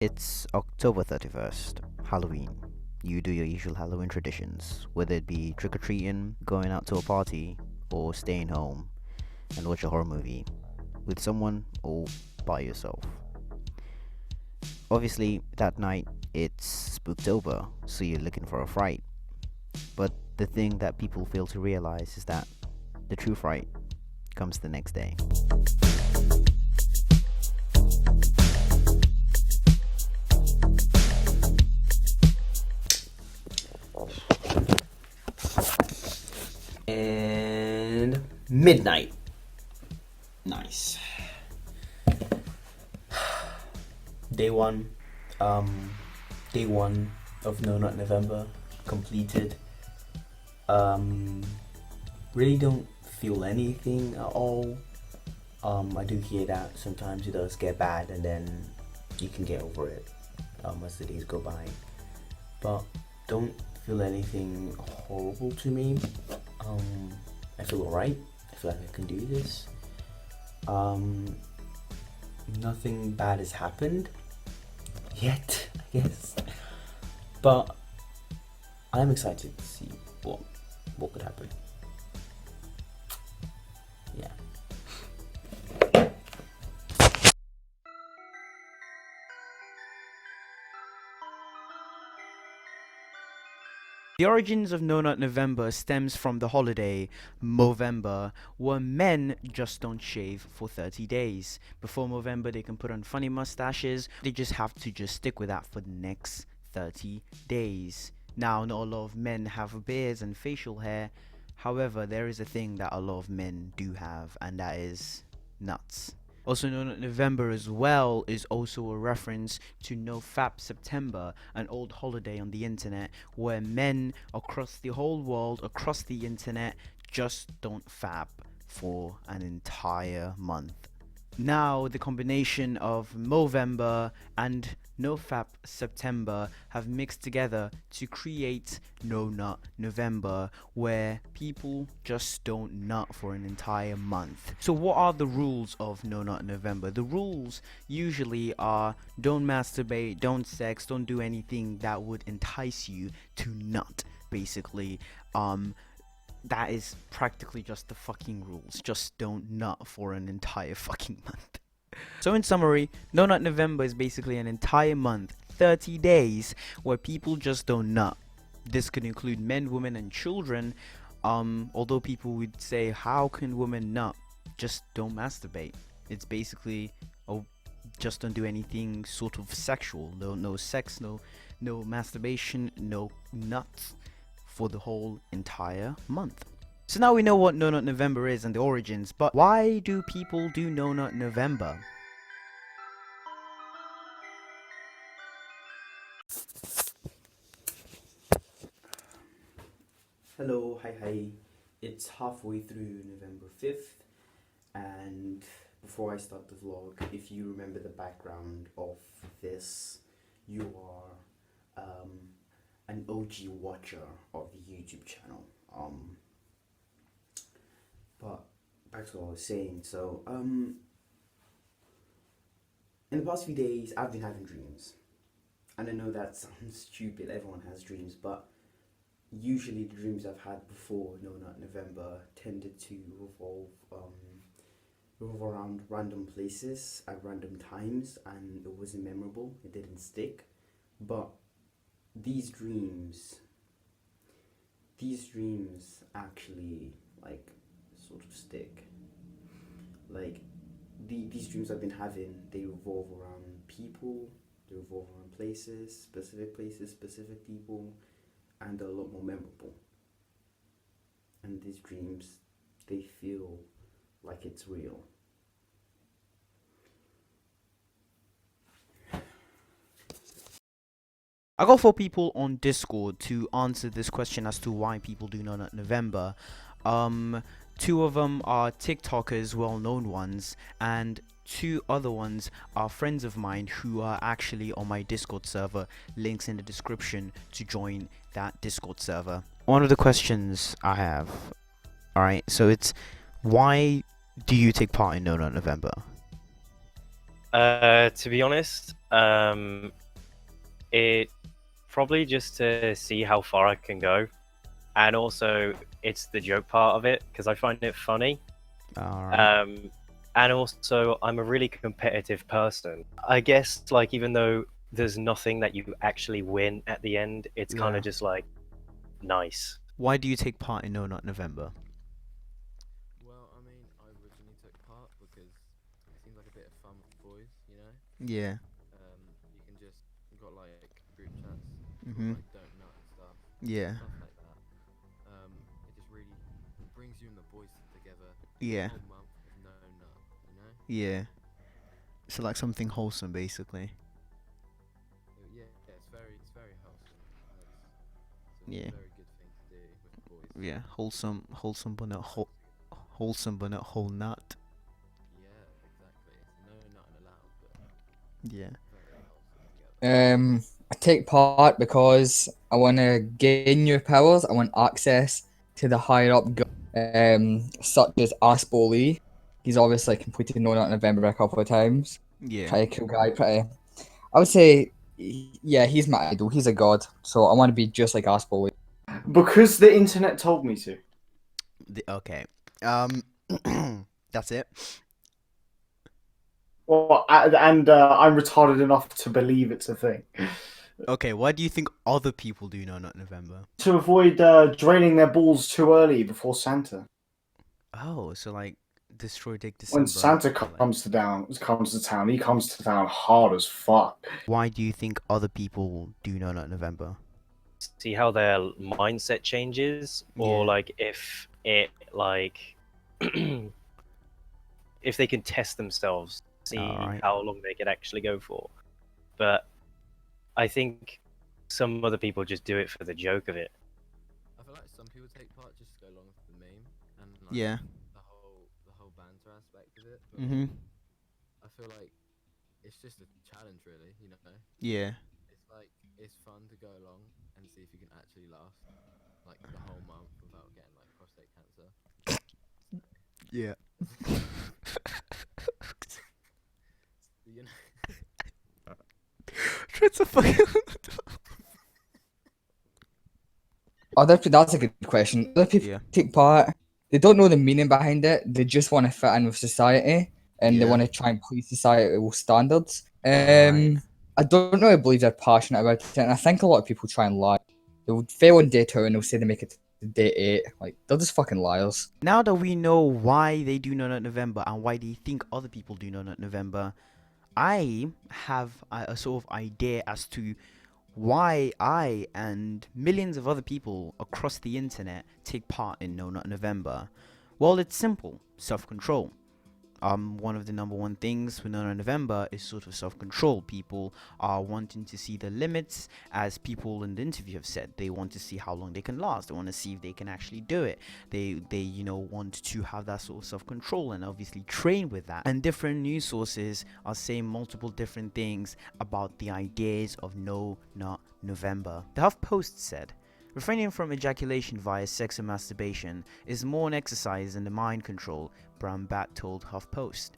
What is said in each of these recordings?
It's October 31st, Halloween. You do your usual Halloween traditions, whether it be trick or treating, going out to a party, or staying home and watch a horror movie with someone or by yourself. Obviously, that night it's Spooktober, so you're looking for a fright. But the thing that people fail to realize is that the true fright comes the next day. And midnight. Nice. Day one. Day one of No Nut November completed. Really don't feel anything at all. I do hear that sometimes it does get bad and then you can get over it as the days go by. But don't feel anything horrible to me. I feel alright. I feel like I can do this. Nothing bad has happened yet, I guess. But I'm excited to see what could happen. Yeah. The origins of No Nut November stems from the holiday Movember, where men just don't shave for 30 days. Before Movember, they can put on funny mustaches. They just have to just stick with that for the next 30 days. Now, not a lot of men have beards and facial hair. However, there is a thing that a lot of men do have, and that is nuts. Also known as November as well is also a reference to No Fap September, an old holiday on the internet where men across the whole world, across the internet, just don't fap for an entire month. Now the combination of Movember and NoFap September have mixed together to create No Nut November, where people just don't nut for an entire month. So what are the rules of No Nut November? The rules usually are don't masturbate, don't sex, don't do anything that would entice you to nut, basically. That is practically just the fucking rules. Just don't nut for an entire fucking month. So in summary, No Nut November is basically an entire month, 30 days, where people just don't nut. This could include men, women, and children. Although people would say, how can women nut? Just don't masturbate. It's basically, just don't do anything sort of sexual. No sex, no masturbation, no nuts for the whole entire month. So now we know what No Nut November is and the origins, but why do people do No Nut November? Hello, hi. It's halfway through November 5th, and before I start the vlog, if you remember the background of this, you are an OG watcher of the YouTube channel. But back to what I was saying. So, in the past few days, I've been having dreams, and I know that sounds stupid. Everyone has dreams, but usually the dreams I've had before No Nut November tended to revolve around random places at random times, and it wasn't memorable. It didn't stick. But these dreams actually sort of stick. These dreams I've been having, they revolve around people, they revolve around places, specific people, and they're a lot more memorable. And these dreams, they feel like it's real. I got 4 people on Discord to answer this question as to why people do No Nut November. 2 of them are TikTokers, well-known ones, and 2 other ones are friends of mine who are actually on my Discord server. Links in the description to join that Discord server. One of the questions I have, alright, so it's, why do you take part in No Nut November? To be honest, Um, it probably just to see how far I can go, and also it's the joke part of it because I find it funny. All right. Um, and also I'm a really competitive person. I guess like even though there's nothing that you actually win at the end, it's kind Yeah. of just like nice. Why do you take part in No Not November? Well, I mean, I originally took part because it seems like a bit of fun with boys, you know? Yeah. You can just, you've got like group chats called Mhm. like Don't Nut and Yeah. stuff like that. It just really brings you and the boys together for a Yeah. whole month of no nut, you know? Yeah. So like something wholesome, basically. Yeah, it's very wholesome. It's a Yeah. very good thing to do with the boys. Yeah. Wholesome, but not wholesome, but not whole nut. Yeah, exactly. It's no nutting allowed, but Yeah. very wholesome together. I take part because I want to gain new powers. I want access to the higher up such as Aspo Lee. He's obviously completed No Nut November a couple of times. Yeah. Pretty cool guy. I would say, yeah, he's my idol. He's a god. So I want to be just like Aspo Lee. Because the internet told me to. Okay. Um. That's it. Well, and I'm retarded enough to believe it's a thing. Okay. Why do you think other people do No Not November? To avoid draining their balls too early before Santa. Oh, so like destroy Dick When December. Santa comes to town, he comes to town hard as fuck. Why do you think other people do No Not November? See how their mindset changes, or Yeah. like if it like if they can test themselves, see Alright. how long they could actually go for. But I think some other people just do it for the joke of it. I feel like some people take part just to go along with the meme and like Yeah. the whole banter aspect of it. But Mhm. I feel like it's just a challenge, really. You know, Yeah. it's fun to go along and see if you can actually last like the whole month without getting like prostate cancer. Yeah. You know, Try to fucking. That's a good question. Other people Yeah. take part. They don't know the meaning behind it. They just want to fit in with society, and they Yeah. want to try and please societal standards. Alright. I don't really believe they're passionate about it, and I think a lot of people try and lie. They'll fail on day 2 and they'll say they make it to day 8. Like, they're just fucking liars. Now that we know why they do No Nut November and why they think other people do No Nut November, I have a sort of idea as to why I and millions of other people across the internet take part in No Nut November. Well, it's simple: self-control. One of the number one things with No Nut November is sort of self-control. People are wanting to see the limits, as people in the interview have said. They want to see how long they can last. They want to see if they can actually do it. They want to have that sort of self-control and obviously train with that. And different news sources are saying multiple different things about the ideas of No Nut November. The HuffPost said, refraining from ejaculation via sex and masturbation is more an exercise than the mind control, Brown Bat told HuffPost.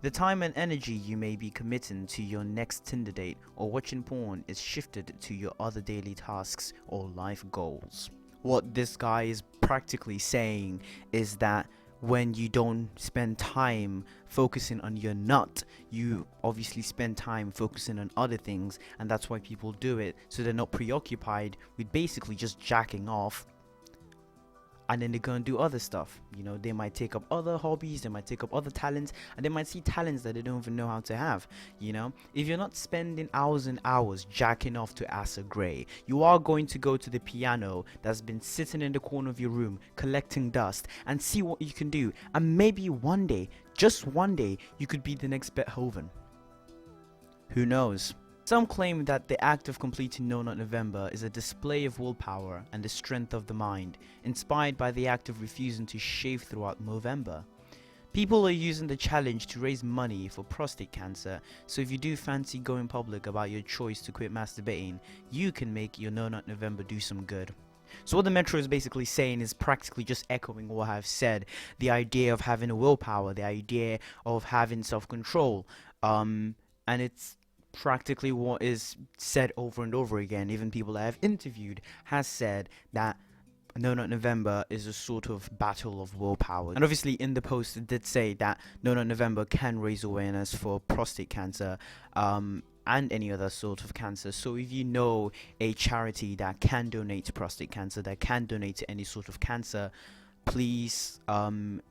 The time and energy you may be committing to your next Tinder date or watching porn is shifted to your other daily tasks or life goals. What this guy is practically saying is that when you don't spend time focusing on your nut, you obviously spend time focusing on other things, and that's why people do it, so they're not preoccupied with basically just jacking off, and then they're gonna do other stuff. You know, they might take up other hobbies, they might take up other talents, and they might see talents that they don't even know how to have. You know, if you're not spending hours and hours jacking off to Asa Gray, you are going to go to the piano that's been sitting in the corner of your room collecting dust and see what you can do, and maybe one day, just one day, you could be the next Beethoven. Who knows? Some claim that the act of completing No Nut November is a display of willpower and the strength of the mind, inspired by the act of refusing to shave throughout Movember. People are using the challenge to raise money for prostate cancer, so if you do fancy going public about your choice to quit masturbating, you can make your No Nut November do some good. So what the Metro is basically saying is practically just echoing what I've said. The idea of having a willpower, the idea of having self-control, and it's practically what is said over and over again. Even people that I've interviewed has said that No Nut November is a sort of battle of willpower. And obviously in the post it did say that No Nut November can raise awareness for prostate cancer and any other sort of cancer. So if you know a charity that can donate to prostate cancer, that can donate to any sort of cancer, please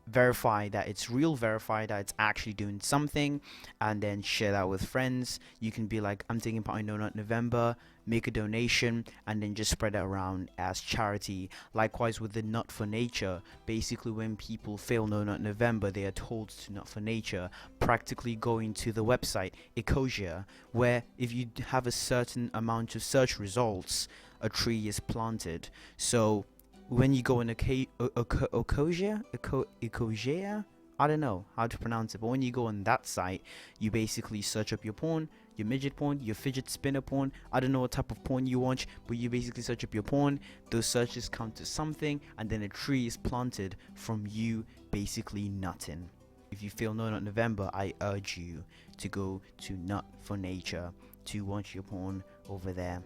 verify that it's real, verify that it's actually doing something, and then share that with friends. You can be like, I'm taking part in No Nut November, make a donation, and then just spread it around as charity. Likewise with the Nut for Nature, basically when people fail No Nut November, they are told to Nut for Nature, practically going to the website Ecosia, where if you have a certain amount of search results, a tree is planted. So when you go in Ecosia, I don't know how to pronounce it, but when you go on that site, you basically search up your porn, your midget porn, your fidget spinner porn. I don't know what type of porn you watch, but you basically search up your porn. Those searches count to something, and then a tree is planted from you basically nutting. If you feel No Nut November, I urge you to go to Nut for Nature to watch your porn over there.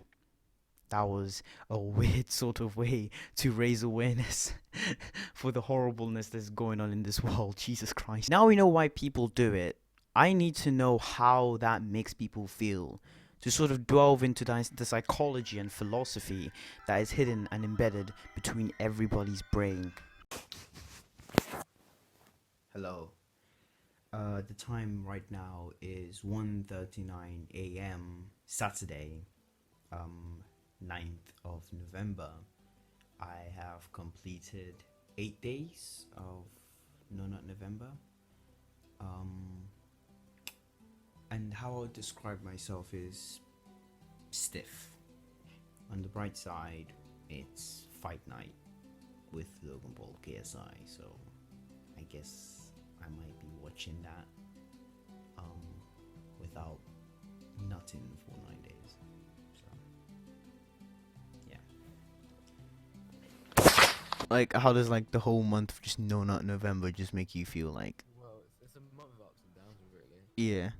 That was a weird sort of way to raise awareness for the horribleness that's going on in this world. Jesus Christ. Now we know why people do it. I need to know how that makes people feel. To sort of delve into the psychology and philosophy that is hidden and embedded between everybody's brain. Hello. The time right now is 1:39 a.m. Saturday. 9th of November. I have completed 8 days of No Nut November. And how I would describe myself is stiff. On the bright side, it's fight night with Logan Paul KSI, so I guess I might be watching that without nutting for 9 days. Like, how does like the whole month of just No Nut November just make you feel like? Well, it's a month of ups and downs, really. Yeah.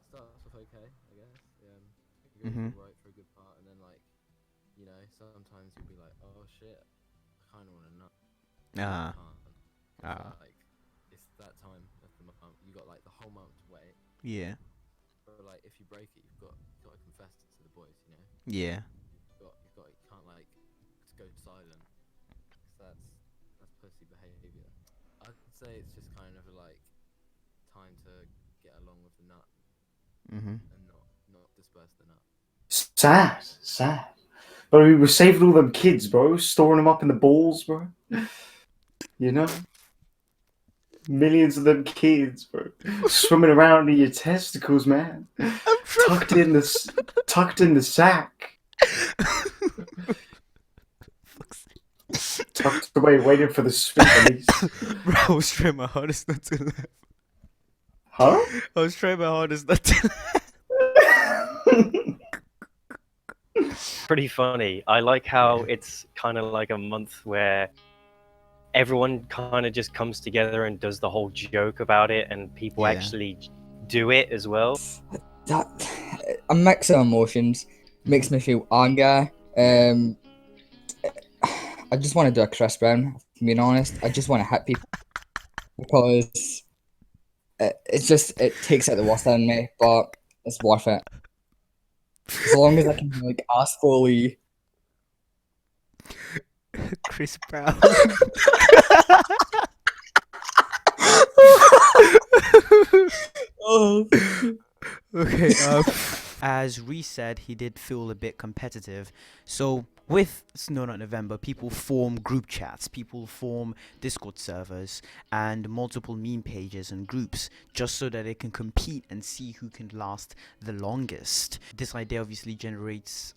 Starts off okay, I guess. It goes right for a good part, and then sometimes you'll be like, oh shit, I kind of want to nut. Like, it's that time of the month. You got like the whole month to wait. Yeah. But like, if you break it, you've got to confess it to the boys, you know. Yeah. You can't like go silent. That's pussy behavior. I'd say it's just kind of like time to get along with the nut and not disperse the nut. Sad. But we were saving all them kids, bro. Storing them up in the balls, bro. You know? Millions of them kids, bro. Swimming around in your testicles, man. Tucked in the sack. Tucked away, waiting for the sweet release. Bro, I was trying my hardest not to laugh. Huh? I was trying my hardest not to laugh. Pretty funny. I like how it's kind of like a month where everyone kind of just comes together and does the whole joke about it, and people actually do it as well. That a mix of emotions makes me feel anger. I just want to do a Chris Brown, if I'm being honest. I just want to hit people because it takes out the worst in me, but it's worth it. As long as I can like ask fully. Chris Brown. Oh. Okay. As Reese said, he did feel a bit competitive. So with No Nut November, people form group chats, people form Discord servers and multiple meme pages and groups just so that they can compete and see who can last the longest. This idea obviously generates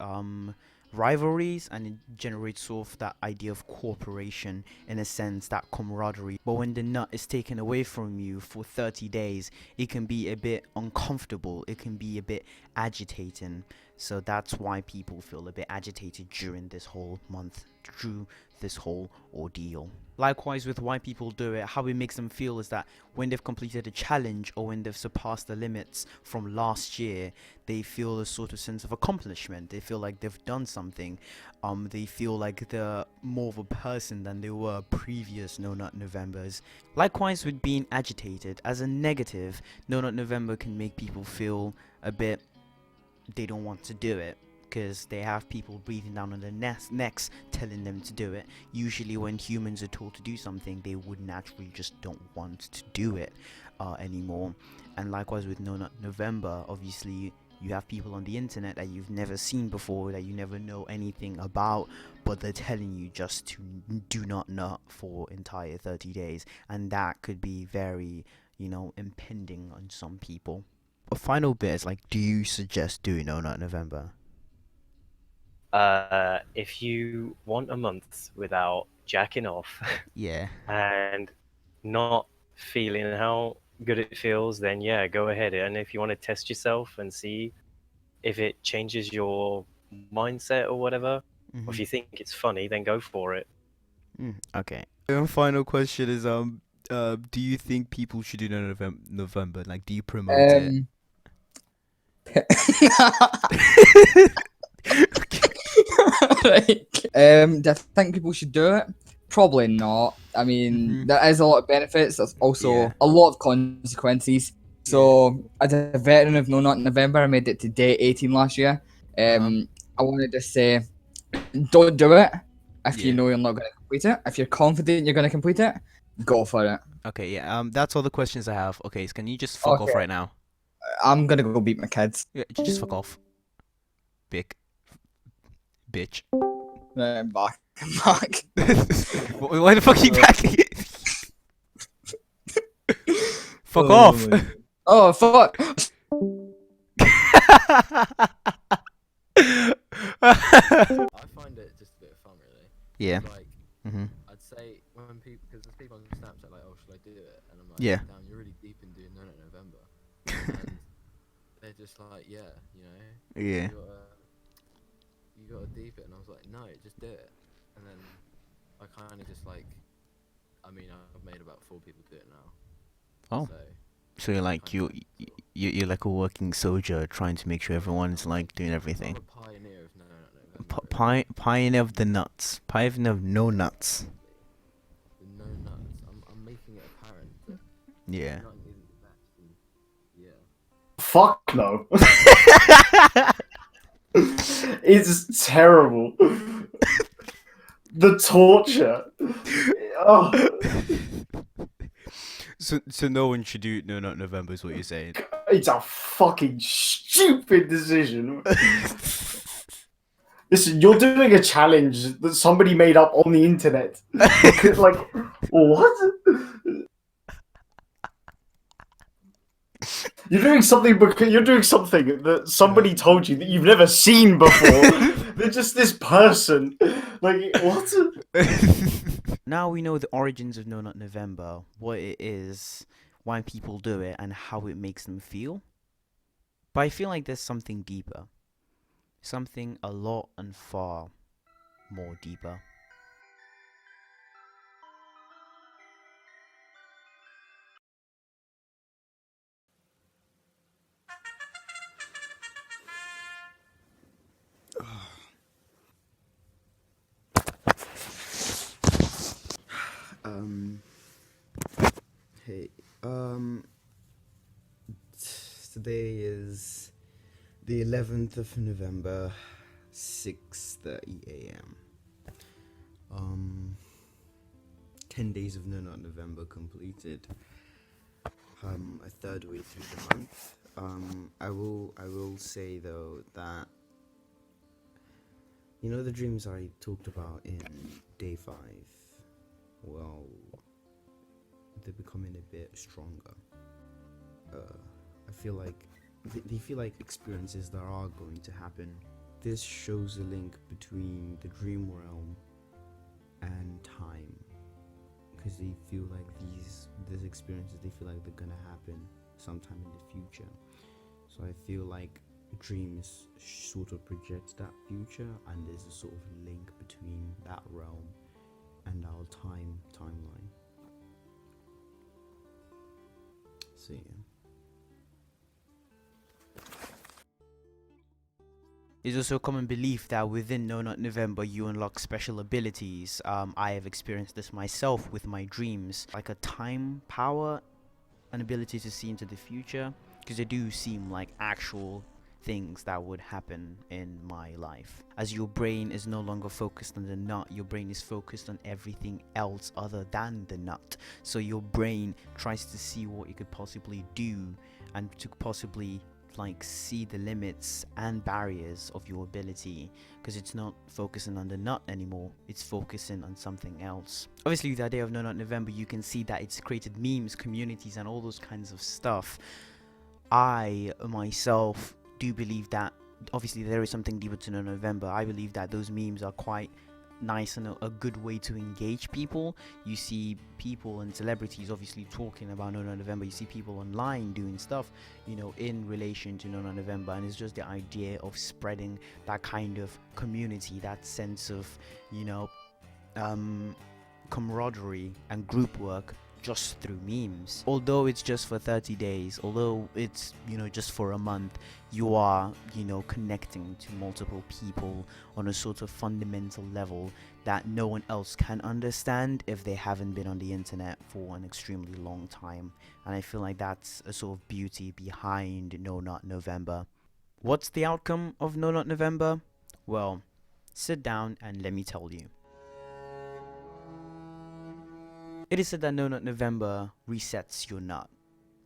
rivalries, and it generates sort of that idea of cooperation, in a sense, that camaraderie. But when the nut is taken away from you for 30 days, it can be a bit uncomfortable, it can be a bit agitating. So that's why people feel a bit agitated during this whole month, through this whole ordeal. Likewise with why people do it, how it makes them feel is that when they've completed a challenge or when they've surpassed the limits from last year, they feel a sort of sense of accomplishment. They feel like they've done something. They feel like they're more of a person than they were previous No Nut Novembers. Likewise with being agitated, as a negative, No Nut November can make people feel a bit they don't want to do it, because they have people breathing down on their necks telling them to do it. Usually when humans are told to do something, they would naturally just don't want to do it anymore. And likewise with No Nut November, obviously you have people on the internet that you've never seen before, that you never know anything about, but they're telling you just to do not nut for entire 30 days, and that could be very, impending on some people. A final bit is like, do you suggest doing No Nut November? If you want a month without jacking off Yeah. and not feeling how good it feels, then yeah, go ahead. And if you want to test yourself and see if it changes your mindset or whatever, or if you think it's funny, then go for it. Okay. And final question is do you think people should do November? Like, do you promote it? Right. Do I think people should do it? Probably not. I mean, there is a lot of benefits. There's also Yeah. a lot of consequences. So, as a veteran of No Not November, I made it to day 18 last year. I wanted to say, don't do it if you Yeah. know you're not going to complete it. If you're confident you're going to complete it, go for it. Okay, yeah. That's all the questions I have. Okay, so can you just fuck off Okay. right now? I'm going to go beat my kids. Yeah, just fuck off. Big bitch. Back. Back. Why the fuck are you backing? Fuck off. Oh, fuck. I find it just a bit of fun, really. Yeah. Like, I'd say when people, because there's people on Snapchat like, oh, should I do it? And I'm like, Yeah. damn, you're really deep in doing No Nut November. And they're just like, yeah, Yeah. you gotta deep it. And I was like, no, just do it. And then I kind of just like, I mean, I've made about 4 people do it now. Oh. So So you're like you're like a working soldier trying to make sure everyone's like doing everything. I'm a pioneer of No Nut November. really. Pioneer of the nuts. Pioneer of no nuts. The no nuts. I'm making it apparent that Yeah. nutting isn't the best. And yeah. Fuck no. It's terrible. The torture. Oh, So no one should do No Nut November is what you're saying. it's a fucking stupid decision. Listen, you're doing a challenge that somebody made up on the internet. Like, what? You're doing something that somebody told you that you've never seen before. They're just this person. Like, what? Now we know the origins of No Nut November, what it is, why people do it, and how it makes them feel. But I feel like there's something deeper. Something a lot and far more deeper. Hey, today is the 11th of November, 6:30 a.m. 10 days of No Nut November completed. A third way through the month. I will say though that the dreams I talked about in day 5, well, they're becoming a bit stronger. I feel like they feel like experiences that are going to happen. This shows a link between the dream realm and time, because they feel like these experiences, they feel like they're gonna happen sometime in the future. So I feel like dreams sort of project that future, and there's a sort of link between that realm and our timeline. So yeah. It's also a common belief that within No Not November you unlock special abilities. I have experienced this myself with my dreams, like a time power, an ability to see into the future, because they do seem like actual things that would happen in my life. As your brain is no longer focused on the nut, your brain is focused on everything else other than the nut. So your brain tries to see what it could possibly do and to possibly like see the limits and barriers of your ability, because it's not focusing on the nut anymore, it's focusing on something else. Obviously with the idea of No Nut November, you can see that it's created memes, communities, and all those kinds of stuff. I myself do believe that obviously there is something deeper to No November. I believe that those memes are quite nice and a good way to engage people. You see people and celebrities obviously talking about No November. You see people online doing stuff, you know, in relation to No November, and it's just the idea of spreading that kind of community, that sense of, you know, camaraderie and group work just through memes. Although it's just for 30 days, although it's, you know, just for a month, you are, you know, connecting to multiple people on a sort of fundamental level that no one else can understand if they haven't been on the internet for an extremely long time. And I feel like that's a sort of beauty behind No Not November. What's the outcome of No Not November? Well, sit down and let me tell you. It is said that No Nut November resets your nut.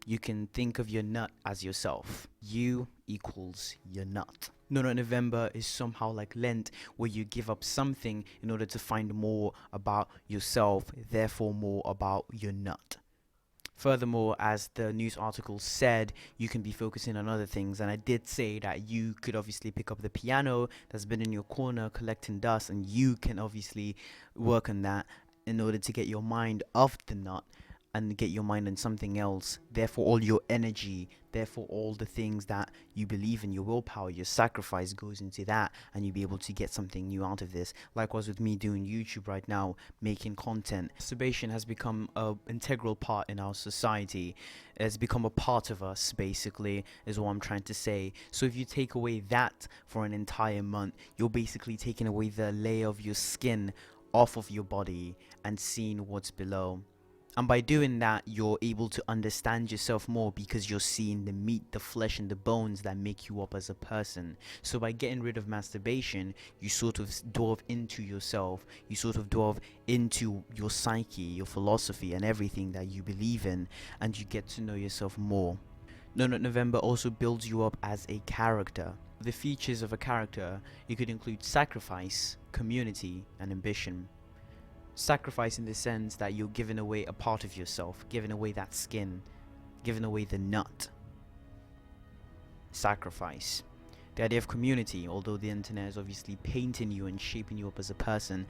You can think of your nut as yourself. You equals your nut. No Nut November is somehow like Lent, where you give up something in order to find more about yourself, therefore more about your nut. Furthermore, as the news article said, you can be focusing on other things, and I did say that you could obviously pick up the piano that's been in your corner collecting dust, and you can obviously work on that in order to get your mind off the nut and get your mind on something else. Therefore all your energy, therefore all the things that you believe in, your willpower, your sacrifice goes into that, and you'll be able to get something new out of this. Likewise with me doing YouTube right now, making content. Masturbation has become an integral part in our society. It's become a part of us, basically, is what I'm trying to say. So if you take away that for an entire month, you're basically taking away the layer of your skin off of your body and seeing what's below. And by doing that, you're able to understand yourself more, because you're seeing the meat, the flesh, and the bones that make you up as a person. So by getting rid of masturbation, you sort of delve into yourself, you sort of delve into your psyche, your philosophy, and everything that you believe in, and you get to know yourself more. No Nut November also builds you up as a character. The features of a character, you could include sacrifice, community, and ambition. Sacrifice in the sense that you're giving away a part of yourself, giving away that skin, giving away the nut. Sacrifice. The idea of community, although the internet is obviously painting you and shaping you up as a person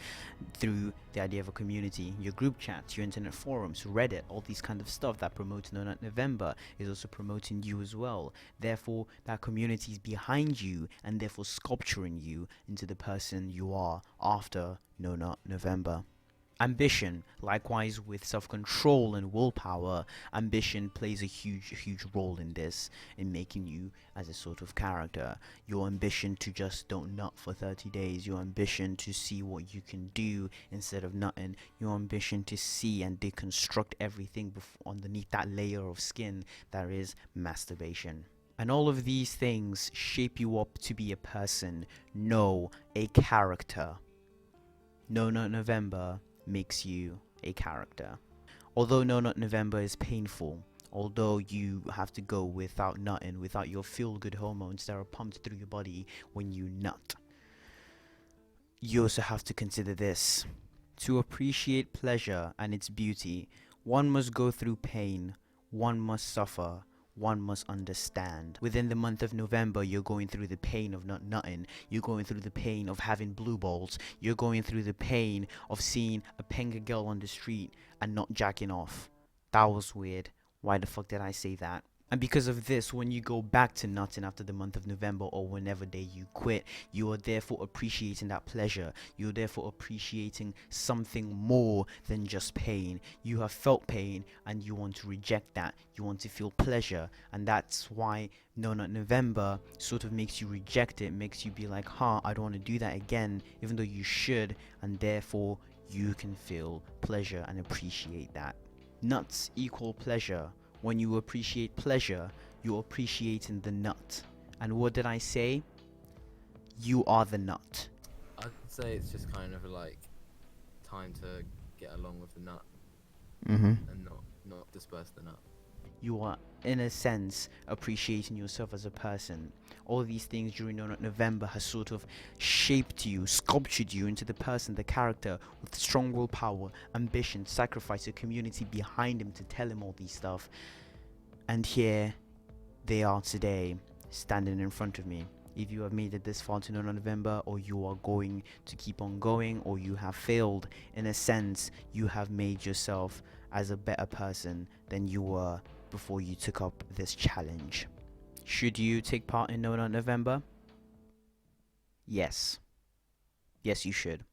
through the idea of a community, your group chats, your internet forums, Reddit, all these kind of stuff that promotes No Nut November is also promoting you as well. Therefore, that community is behind you and therefore sculpturing you into the person you are after No Nut November. Ambition, likewise with self-control and willpower, ambition plays a huge role in this, in making you as a sort of character. Your ambition to just don't nut for 30 days, your ambition to see what you can do instead of nutting, your ambition to see and deconstruct everything underneath that layer of skin that is masturbation. And all of these things shape you up to be a person, no, a character. No Nut November makes you a character. Although No Nut November is painful, although you have to go without nutting, without your feel-good hormones that are pumped through your body when you nut, you also have to consider this. To appreciate pleasure and its beauty, one must go through pain, one must suffer, one must understand. Within the month of November, you're going through the pain of not nutting, you're going through the pain of having blue balls, you're going through the pain of seeing a penga girl on the street and not jacking off. That was weird. Why the fuck did I say that? And because of this, when you go back to nutting after the month of November or whenever day you quit, you are therefore appreciating that pleasure. You're therefore appreciating something more than just pain. You have felt pain and you want to reject that. You want to feel pleasure. And that's why No Nut November sort of makes you reject it, makes you be like, I don't want to do that again, even though you should. And therefore, you can feel pleasure and appreciate that. Nuts equal pleasure. When you appreciate pleasure, you're appreciating the nut. And what did I say? You are the nut. I'd say it's just kind of like time to get along with the nut Mm-hmm. and not disperse the nut. You are, in a sense, appreciating yourself as a person. All these things during November has sort of shaped you, sculptured you into the person, the character with strong willpower, ambition, sacrifice, a community behind him to tell him all these stuff. And here they are today, standing in front of me. If you have made it this far to November, or you are going to keep on going, or you have failed, in a sense, you have made yourself as a better person than you were before you took up this challenge. Should you take part in November? Yes. Yes, you should.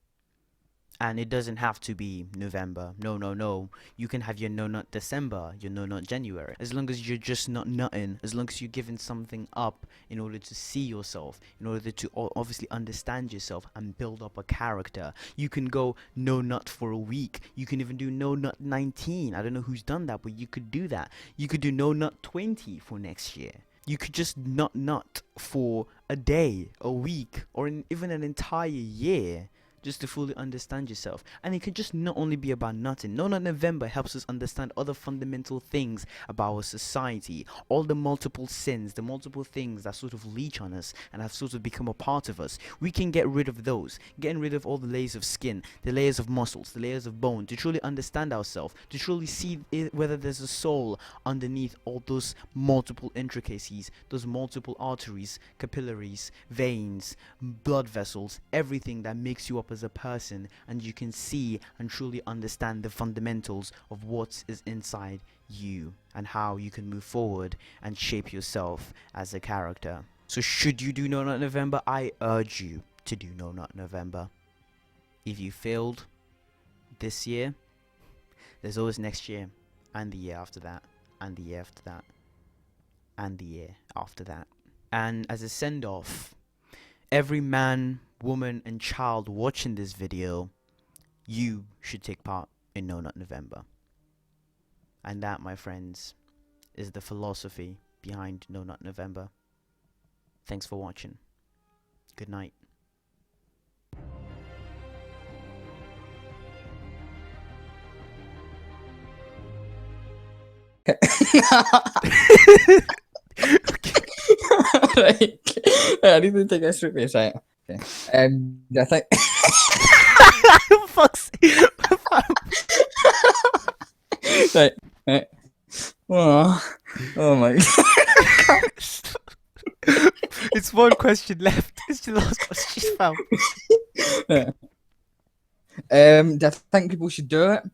And it doesn't have to be November. No. You can have your No Nut December, your No Nut January. As long as you're just not nutting, as long as you're giving something up in order to see yourself, in order to obviously understand yourself and build up a character. You can go no nut for a week. You can even do No Nut 19. I don't know who's done that, but you could do that. You could do No Nut 20 for next year. You could just not nut for a day, a week, or even an entire year, just to fully understand yourself. And it can just not only be about nutting. No Nut November helps us understand other fundamental things about our society, all the multiple sins, the multiple things that sort of leech on us and have sort of become a part of us. We can get rid of those, getting rid of all the layers of skin, the layers of muscles, the layers of bone, to truly understand ourselves, to truly see whether there's a soul underneath all those multiple intricacies, those multiple arteries, capillaries, veins, blood vessels, everything that makes you up as a person, and you can see and truly understand the fundamentals of what is inside you and how you can move forward and shape yourself as a character. So should you do No Nut November? I urge you to do No Nut November. If you failed this year, there's always next year, and the year after that, and the year after that, and the year after that. And as a send-off, every man, woman, and child watching this video, you should take part in No Nut November. And that, my friends, is the philosophy behind No Nut November. Thanks for watching. Good night. Right. I need to take a straight face, right? Okay. I think. Fuck's Right. Oh my. It's one question left. It's the last question, fam. Do I think people should do it?